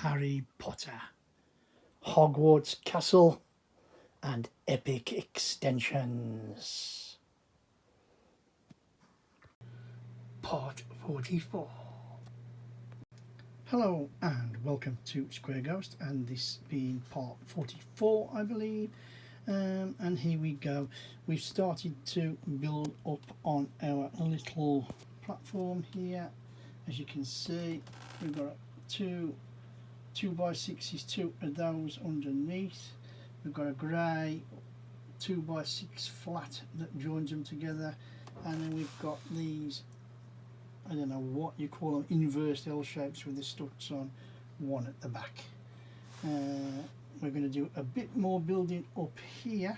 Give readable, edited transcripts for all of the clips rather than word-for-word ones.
Harry Potter, Hogwarts Castle and epic extensions. Part 44. Hello and welcome to Square Ghost, and this being part 44 I believe. And here we go. We've started to build up on our little platform here. As you can see, we've got two 2x6s, two of those underneath. We've got a grey 2x6 flat that joins them together, and then we've got these, I don't know what you call them, inverse L shapes with the studs on, one at the back. We're going to do a bit more building up here,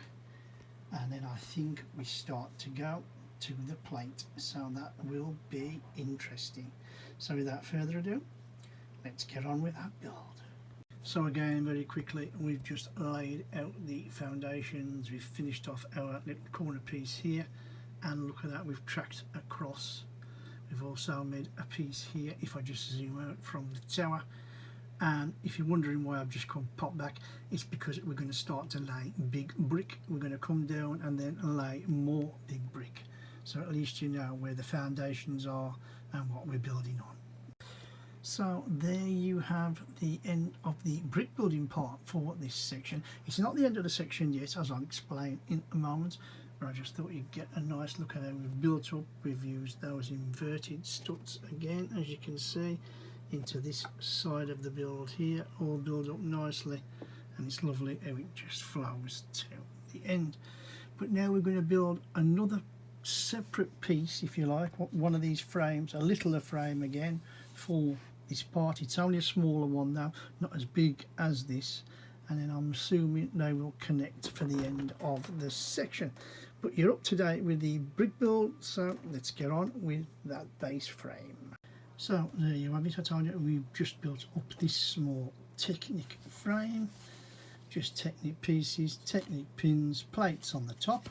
and then I think we start to go to the plate, so that will be interesting. So without further ado, let's get on with that build. So again, very quickly, we've just laid out the foundations. We've finished off our little corner piece here, and look at that, we've tracked across. We've also made a piece here, if I just zoom out from the tower. And if you're wondering why I've just come pop back, it's because we're going to start to lay big brick. We're going to come down and then lay more big brick, so at least you know where the foundations are and what we're building on. So there you have the end of the brick building part for this section. It's not the end of the section yet, as I'll explain in a moment, but I just thought you'd get a nice look at how we've built up. We've used those inverted studs again, as you can see, into this side of the build here, all built up nicely, and it's lovely how it just flows to the end. But now we're going to build another separate piece, if you like, one of these frames, a littler frame again for this part. It's only a smaller one now, not as big as this, and then I'm assuming they will connect for the end of the section. But you're up to date with the brick build, so let's get on with that base frame. So there you have it. I told you we've just built up this small Technic frame, just Technic pieces, Technic pins, plates on the top,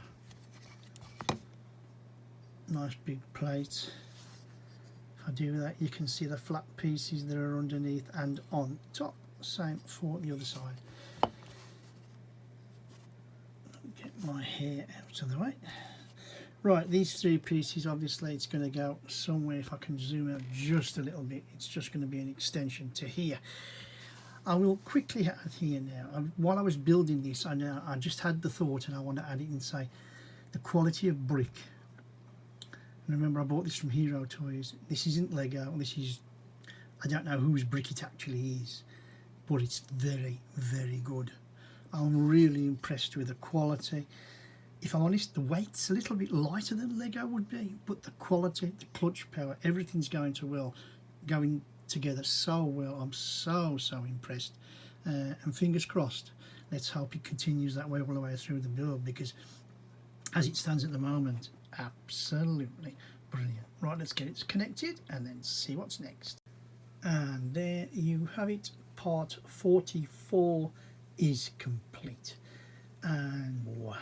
nice big plate. If I do that, you can see the flat pieces that are underneath and on top. Same for the other side. Get my hair out of the way. Right, these three pieces, obviously it's going to go somewhere. If I can zoom out just a little bit, it's just going to be an extension to here. I will quickly add here now. While I was building this, I just had the thought, and I want to add it and say the quality of brick. And remember, I bought this from Hero Toys. This isn't Lego. This is, I don't know whose brick it actually is, but it's very, very good. I'm really impressed with the quality. If I'm honest, the weight's a little bit lighter than Lego would be, but the quality, the clutch power, everything's going together so well. I'm so impressed, and fingers crossed. Let's hope it continues that way all the way through the build, because as it stands at the moment, absolutely brilliant. Right, let's get it connected and then see what's next. And there you have it. Part 44 is complete, and wow.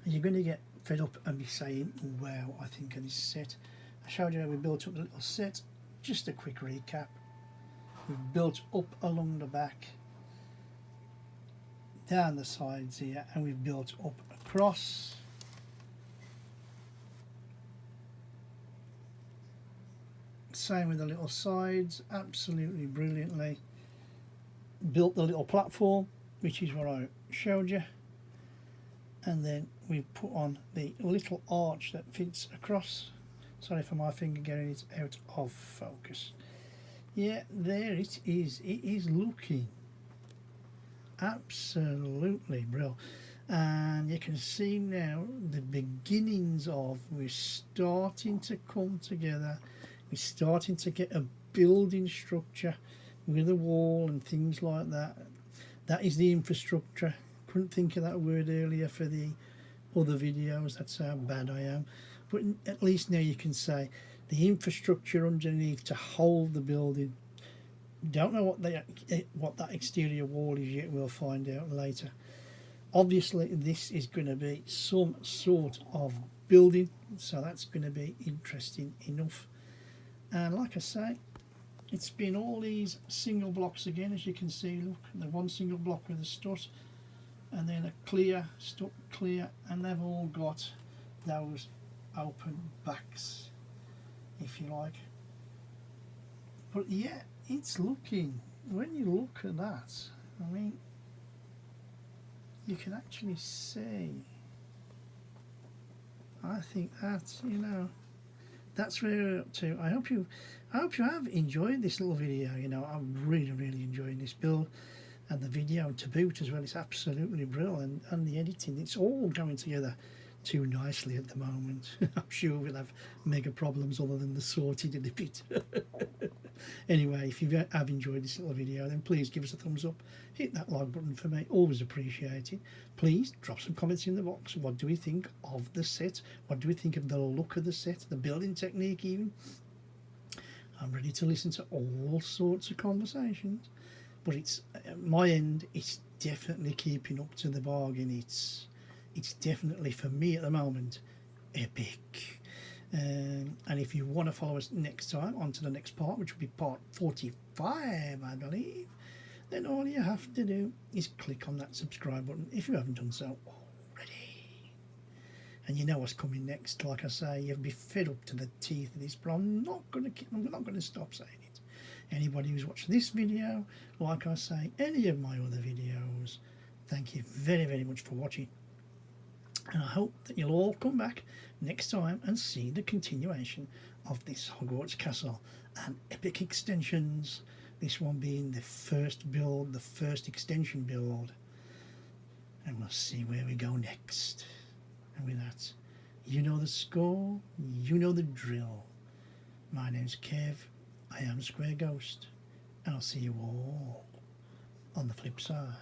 You're going to get fed up and be saying, wow, I think of this set. I showed you how we built up the little set. Just a quick recap. We've built up along the back, down the sides here, and we've built up across. Same with the little sides, absolutely brilliantly. Built the little platform, which is what I showed you. And then we've put on the little arch that fits across. Sorry for my finger getting it out of focus. Yeah, there it is. It is looking absolutely brilliant. And you can see now the beginnings of, we're starting to come together. We're starting to get a building structure with a wall and things like that. That is the infrastructure. Couldn't think of that word earlier for the other videos. That's how bad I am. But at least now you can say the infrastructure underneath to hold the building. Don't know what that exterior wall is yet. We'll find out later. Obviously this is going to be some sort of building, so that's going to be interesting enough. And like I say, it's been all these single blocks again, as you can see. Look, the one single block with a strut, and then a clear, stuck clear, and they've all got those open backs, if you like. But yeah, it's looking, when you look at that, I mean, you can actually see, I think that, you know, that's where we're up to. I hope you have enjoyed this little video. You know, I'm really enjoying this build, and the video to boot as well. It's absolutely brilliant, and the editing, it's all going together too nicely at the moment. I'm sure we'll have mega problems other than the sorted in a bit. Anyway, if you have enjoyed this little video, then please give us a thumbs up, hit that like button for me, always appreciated. Please drop some comments in the box. What do we think of the set? What do we think of the look of the set, the building technique even? I'm ready to listen to all sorts of conversations, but it's my end, it's definitely keeping up to the bargain. It's definitely, for me at the moment, epic. And if you want to follow us next time on to the next part, which will be part 45, I believe, then all you have to do is click on that subscribe button if you haven't done so already. And you know what's coming next. Like I say, you'll be fed up to the teeth of this, but I'm not going to stop saying it. Anybody who's watched this video, like I say, any of my other videos, thank you very much for watching. And I hope that you'll all come back next time and see the continuation of this Hogwarts castle and epic extensions. This one being the first build, the first extension build. And we'll see where we go next. And with that, you know the score, you know the drill. My name's Kev, I am Square Ghost, and I'll see you all on the flip side.